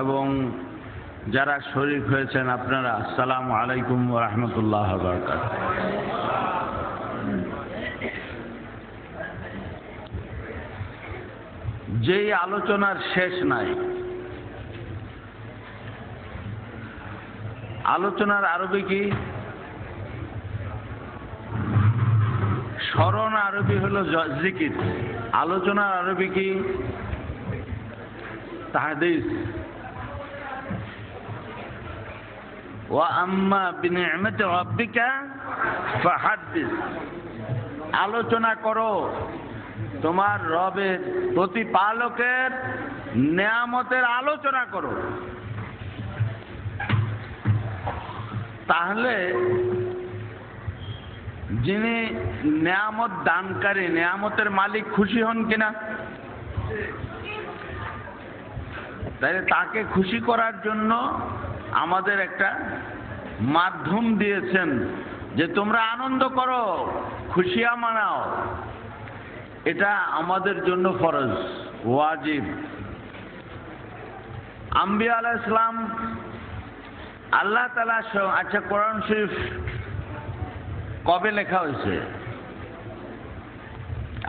এবং যারা শরীক হয়েছেন আপনারা, আসসালামু আলাইকুম ওয়া রাহমাতুল্লাহি ওয়া বারাকাতুহু। যেই আলোচনার শেষ নাই, আলোচনার আরবি কি? স্মরণ আরবি হলো জিকির, আলোচনার আরবি কি? তাহদিস। ওয়া আম্মা বিনি'মাতি রাব্বিকা ফাহাদ্দিস, আলোচনা করো তোমার রবের প্রতিপালকের নেয়ামতের আলোচনা করো। তাহলে যিনি নেয়ামত দানকারী, নেয়ামতের মালিক খুশি হন কিনা? তাই তাকে খুশি করার জন্য আমাদের একটা মাধ্যম দিয়েছেন যে তোমরা আনন্দ করো, খুশিয়া মানাও। এটা আমাদের জন্য ফরজ, ওয়াজিব। আম্বিয়া আলাইহিস সালাম আল্লাহ তাআলা, আচ্ছা কোরআন শরীফ কবে লেখা হয়েছে?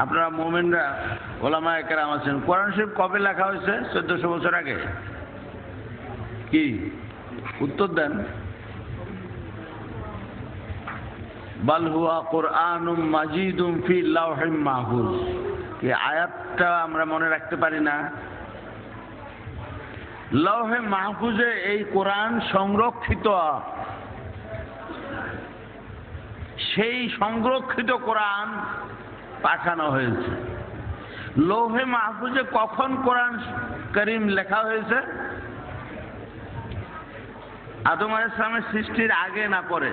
আপনারা মুমিনরা, ওলামায়ে কেরাম আছেন, কোরআন শরীফ কবে লেখা হয়েছে? 1400 বছর আগে। কি উত্তর দেন? বাল হুয়া কুরআনুম মাজিদুম ফি লাওহিম মাহফুজ। এই আয়াতটা আমরা মনে রাখতে পারি না? লাওহে মাহফুজে এই কোরআন সংরক্ষিত। সেই সংরক্ষিত কোরআন পাঠানো হয়েছে। লৌহে মাহফুজে কখন কোরআন কারীম লেখা হয়েছে? আদম আলাইহিস সালামের সৃষ্টির আগে না পরে?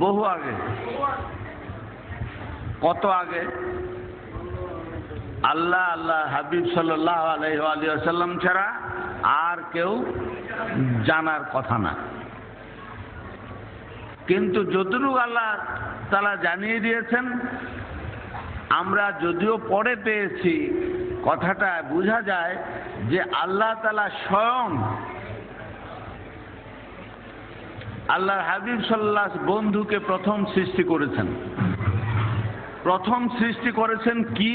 বহু আগে। কত আগে? আল্লাহ আল্লাহ হাবিব সাল্লাল্লাহু আলাইহি ওয়া সাল্লাম ছাড়া আর কেউ জানার কথা না। কিন্তু যতটুকু আল্লাহ তাআলা জানিয়ে দিয়েছেন, আমরা যদিও পরে পেয়েছি, কথাটা বোঝা যায় যে আল্লাহ তাআলা স্বয়ং আল্লাহর হাবিব সাল্লাল্লাহু আলাইহি বন্ধুকে প্রথম সৃষ্টি করেছেন। প্রথম সৃষ্টি করেছেন কি?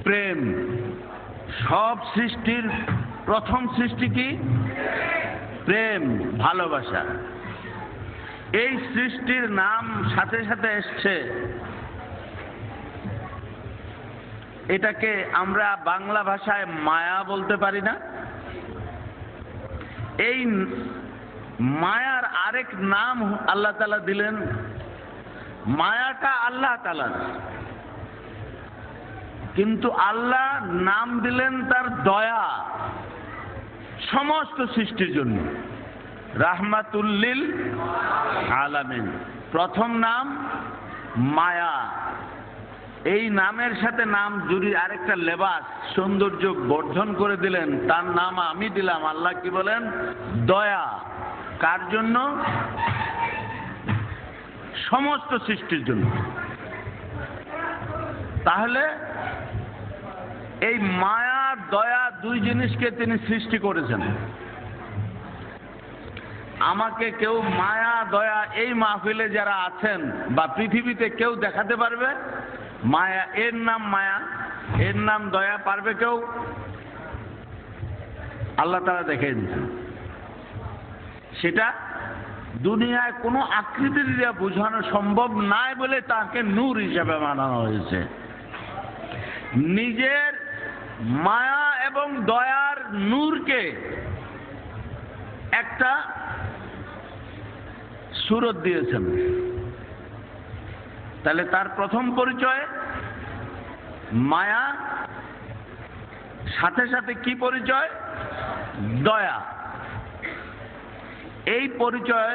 প্রেম। সব সৃষ্টির প্রথম সৃষ্টি কি? প্রেম, ভালোবাসা। এই সৃষ্টির নাম সাথে সাথে এসছে, এটাকে আমরা বাংলা ভাষায় মায়া বলতে পারি না? এই মায়ার আরেক নাম আল্লাহ তাআলা দিলেন। মায়াটা আল্লাহ তাআলার, কিন্তু আল্লাহ নাম দিলেন তার দয়া সমস্ত সৃষ্টির জন্য, রাহমাতুল লিল আলামিন। প্রথম নাম মায়া। এই নামের সাথে নাম জুড়ি আরেকটা লেবাস, সৌন্দর্য বর্ধন করে দিলেন, তার নাম আমি দিলাম। আল্লাহ কি বলেন? দয়া। কার জন্য? সমস্ত সৃষ্টির জন্য। তাহলে এই মায়া দয়া দুই জিনিসকে তিনি সৃষ্টি করেছেন। আমাকে কেউ মায়া দয়া এই মাহফিলে যারা আছেন বা পৃথিবীতে কেউ দেখাতে পারবে? মায়া, এর নাম মায়া, এর নাম দয়া, পারবে কেউ? আল্লাহ তাআলা দেখিয়ে দিয়েছেন। সেটা দুনিয়ায় কোনো আকৃতি দিয়ে বোঝানো সম্ভব নয় বলে তাকে নূর হিসেবে মানানো হয়েছে। নিজের মায়া এবং দয়ার নূরকে একটা সূরত দিয়েছেন। তাহলে তার প্রথম পরিচয় মায়া, সাথে সাথে কি পরিচয়? দয়া। এই পরিচয়,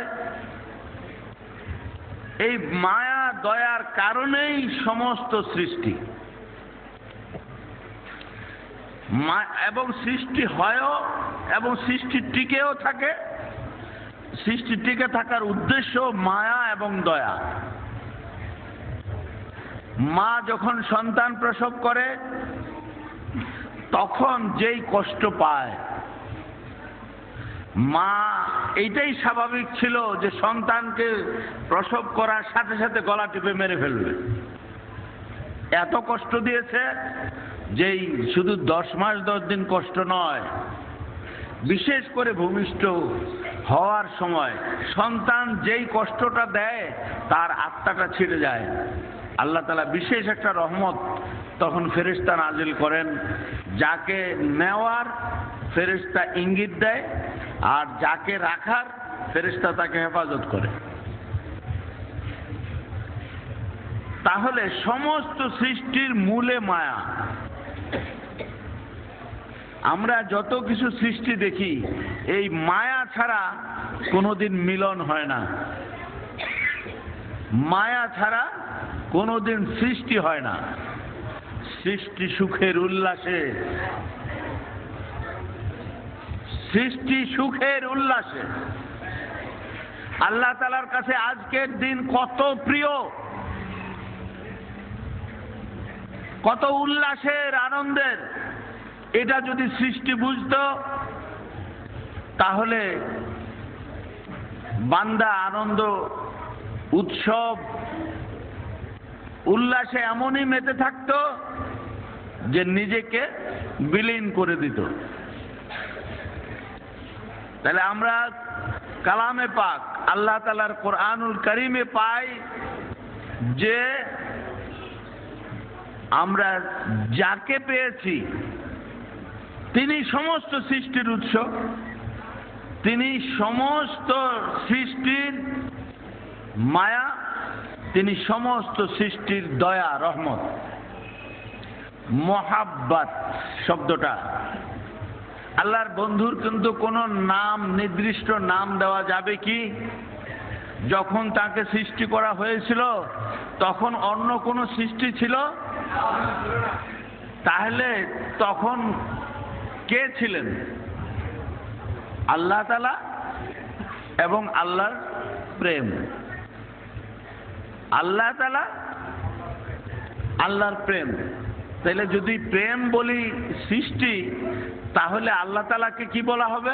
এই মায়া দয়ার কারণেই সমস্ত সৃষ্টি। এবং সৃষ্টি হয়ও এবং সৃষ্টি টিকেও থাকে। সৃষ্টি টিকে থাকার উদ্দেশ্য মায়া এবং দয়া। মা যখন সন্তান প্রসব করে তখন যেই কষ্ট পায়, মা এইটাই স্বাভাবিক ছিল যে সন্তানকে প্রসব করার সাথে সাথে গলা টিপে মেরে ফেলবে। এত কষ্ট দিয়েছে যেই শুধু 10 মাস 10 দিন কষ্ট নয়, বিশেষ করে ভূমিষ্ঠ হওয়ার সময় সন্তান যেই কষ্টটা দেয় তার আত্মাটা ছিঁড়ে যায়। আল্লাহ তাআলা বিশেষ একটা রহমত তখন ফেরেশতা নাজিল করেন, যাকে নেওয়ার ফেরেশতা ইঙ্গিত দেয় আর যাকে রাখার ফেরেশতা তাকে হেফাজত করে। তাহলে সমস্ত সৃষ্টির মূলে মায়া। আমরা যত কিছু সৃষ্টি দেখি এই মায়া ছাড়া কোনোদিন মিলন হয় না, মায়া ছাড়া কোনোদিন সৃষ্টি হয় না। সৃষ্টি সুখের উল্লাসে, সৃষ্টি সুখের উল্লাসে আল্লাহ তাআলার কাছে আজকের দিন কত প্রিয়, কত উল্লাসের, আনন্দের। এটা যদি সৃষ্টি বুঝতো তাহলে বান্দা আনন্দ, উৎসব, উল্লাসে এমনই মেতে থাকতো যে নিজেকে বিলীন করে দিত। তাহলে আমরা কালামে পাক আল্লাহ তাআলার কোরআনুল কারীমে পাই যে আমরা যাকে পেয়েছি তিনি সমস্ত সৃষ্টির উৎস, তিনি সমস্ত সৃষ্টির মায়া, তিনি সমস্ত সৃষ্টির দয়া, রহমত। মোহাব্বত শব্দটা আল্লাহর বন্ধুর কিন্তু কোনো নাম, নির্দিষ্ট নাম দেওয়া যাবে কি? যখন তাকে সৃষ্টি করা হয়েছিল তখন অন্য কোনো সৃষ্টি ছিল? তাহলে তখন কে ছিলেন? আল্লাহ তাআলা এবং আল্লাহর প্রেম। আল্লাহ তাআলা, আল্লাহর প্রেম। তাহলে যদি প্রেম বলি সৃষ্টি, তাহলে আল্লাহ তাআলাকে কি বলা হবে?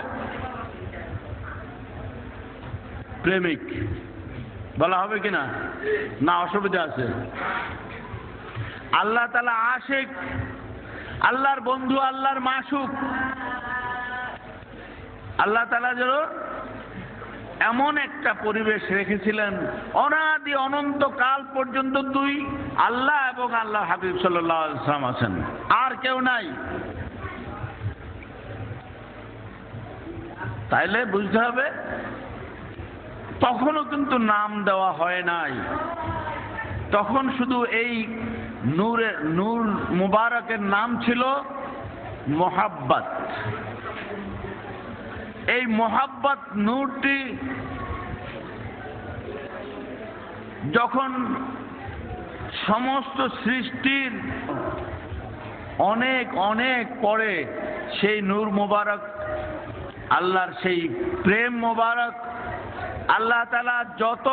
প্রেমিক বলা হবে কিনা? না অসুবিধা আছে? আল্লাহ তাআলা আশিক, আল্লাহর বন্ধু, আল্লাহর মাশুক। আল্লাহ তাআলা যেন এমন একটা পরিবেশ রেখেছিলেন, অনাদি অনন্ত কাল পর্যন্ত তুই আল্লাহ এবং আল্লাহ হাবিব সাল্লাল্লাহু আলাইহি ওয়াসাল্লাম আছেন, আর কেউ নাই। তাইলে বুঝতে হবে তখনও কিন্তু নাম দেওয়া হয় নাই, তখন শুধু এই নূর মুবারকের নাম ছিল মোহাব্বত। এই মোহাব্বত নূরটি যখন সমস্ত সৃষ্টির অনেক অনেক পরে সেই নূর মুবারক, আল্লাহর সেই প্রেম মুবারক আল্লাহ তাআলা যত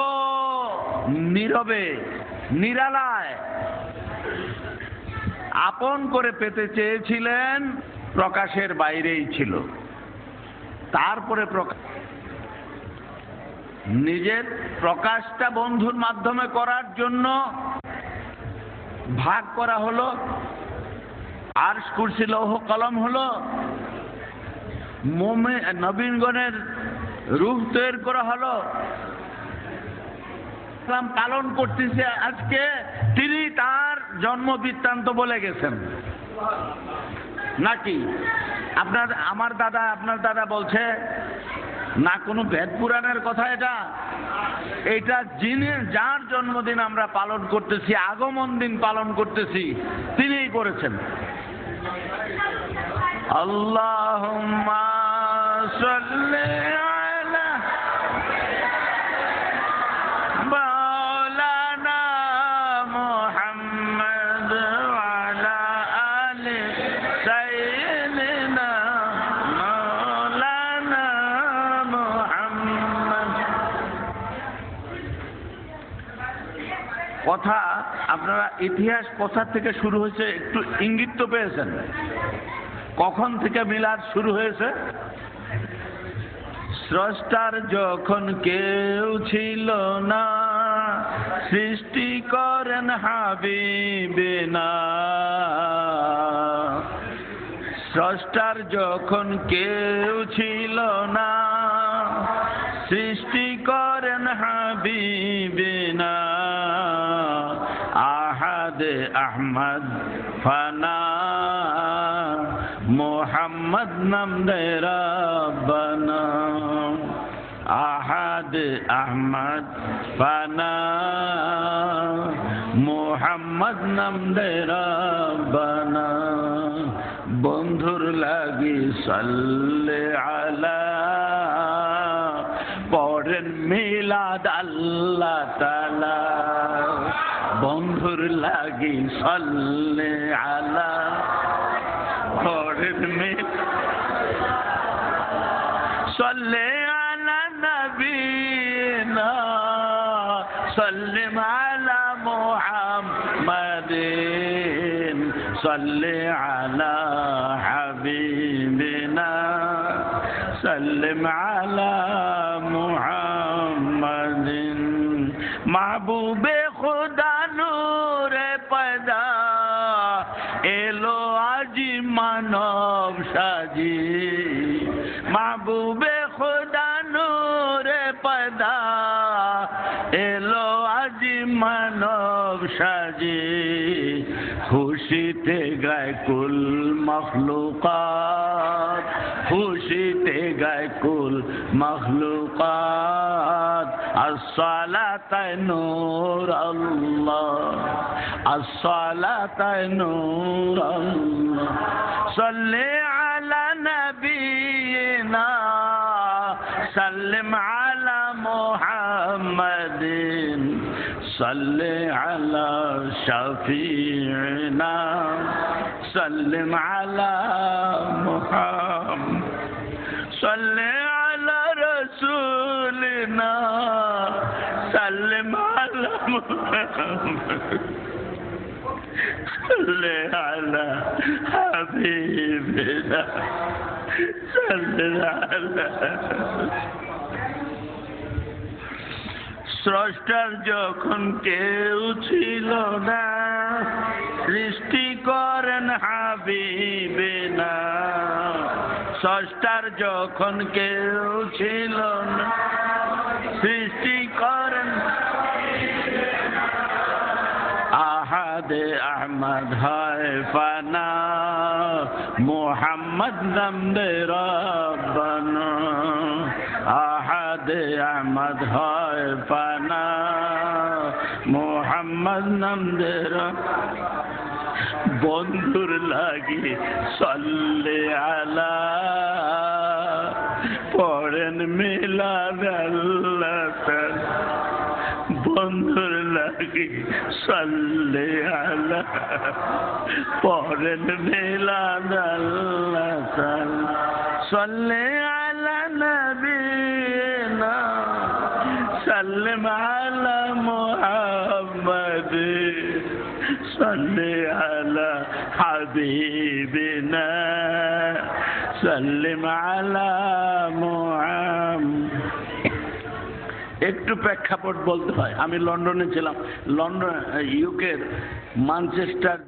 নীরবে, নিরালায় আপন করে পেতে চেয়েছিলেন, প্রকাশের বাইরেই ছিল। তারপরে নিজের প্রকাশটা বন্ধুর মাধ্যমে করার জন্য ভাগ করা হলো, আরশ, কুরসি, লৌহ কলম হলো, নবীনগণের রূহ তৈরি করা হলো, পালন করতেছে আজকে। তিনি তার জন্ম বৃত্তান্ত বলে গেছেন নাকি? আমার দাদা, আপনার দাদা বলছে না, কোনো বেদ পুরাণের কথা এটা? এটা যার জন্মদিন আমরা পালন করতেছি, আগমন দিন পালন করতেছি, তিনিই করেছেন। আল্লাহুম্মা সাল্লি আলা মাওলানা মুহাম্মদ ওয়া আলা আলি সাইয়্যিদিনা মাওলানা মুহাম্মদ। কথা আপনারা ইতিহাস কোথা থেকে শুরু হয়েছে একটু ইঙ্গিত তো পেয়েছেন? কখন থেকে মিলাদ শুরু হয়েছে? স্রষ্টার যখন কেউ ছিল না, সৃষ্টি করেন হাবিবে না। স্রষ্টার যখন কেউ ছিল না, সৃষ্টি করেন হাবিবে না। আহাদে আহমদ ফানা, মোহাম্মদ নাম দে রব্বানা। আহাদ আহমদ ফানা, মোহাম্মদ নাম দে রব্বানা। বন্ধুর লাগি সাল্লে আলা, পড়েন মিলাদ আল্লাহ তাআলা। বন্ধুর লাগি সাল্লে আলা, পড়েন সাল্লে আলা নবীনা, সাল্লিম আলা মুহাম্মাদিন, সাল্লি আলা হাবিবিনা, সাল্লিম আলা মুহাম্মাদিন। মাহবুবে খুদা নূরে পয়দা, এলো আজি মানব সাজি। মাহবুবে খুদা নূরে পয়দা, এলো আজি মানব সাজি। খুশিতে গায় কুল মখলুকাত, খুশিতে গায় কুল মখলুকাত। আসসালাতায় নূর আল্লাহ, আসসালাতায় নূর আল্লাহ। সাল্লি আলা নবিয়িনা, সাল্লিম আলা মুহাম্মাদিন, সাল্লি আলা শাফিঈনা, সাল্লিম আলা মুহাম্মাদ, সাল্লি আলা রাসূলিনা, সাল্লিম আলা মুহাম্মাদ, সাল্লি আলা হাবিবিনা, সাল্লি আলা। স্রষ্টার যখন কেউ ছিল না, সৃষ্টি করেন হাবিবে না। স্রষ্টার যখন কেউ ছিল না, সৃষ্টি করেন। আহাদে আহমদ হয় ফানা, মোহাম্মদ নাম দে রব্বানা। আহাদে আহমদ হয় ফানা, মোহাম্মদ নাম দে রব্বানা। বন্ধুর লাগি সাল্লে আলা, পড়েন মিলাদ আল্লাহ তাআলা। বন্ধুর লাগি সাল্লে আলা, পড়েন মিলাদ আল্লাহ তাআলা। সাল্লে আলা নবিয়িনা, সাল্লিম আলা মুহাম্মাদিন, সাল্লি আলা হাবিবিনা, সাল্লিম আলা মুহাম্মাদ। একটু প্রেক্ষাপট বলতে হয়। আমি লন্ডনে ছিলাম, লন্ডন ইউকের ম্যানচেস্টার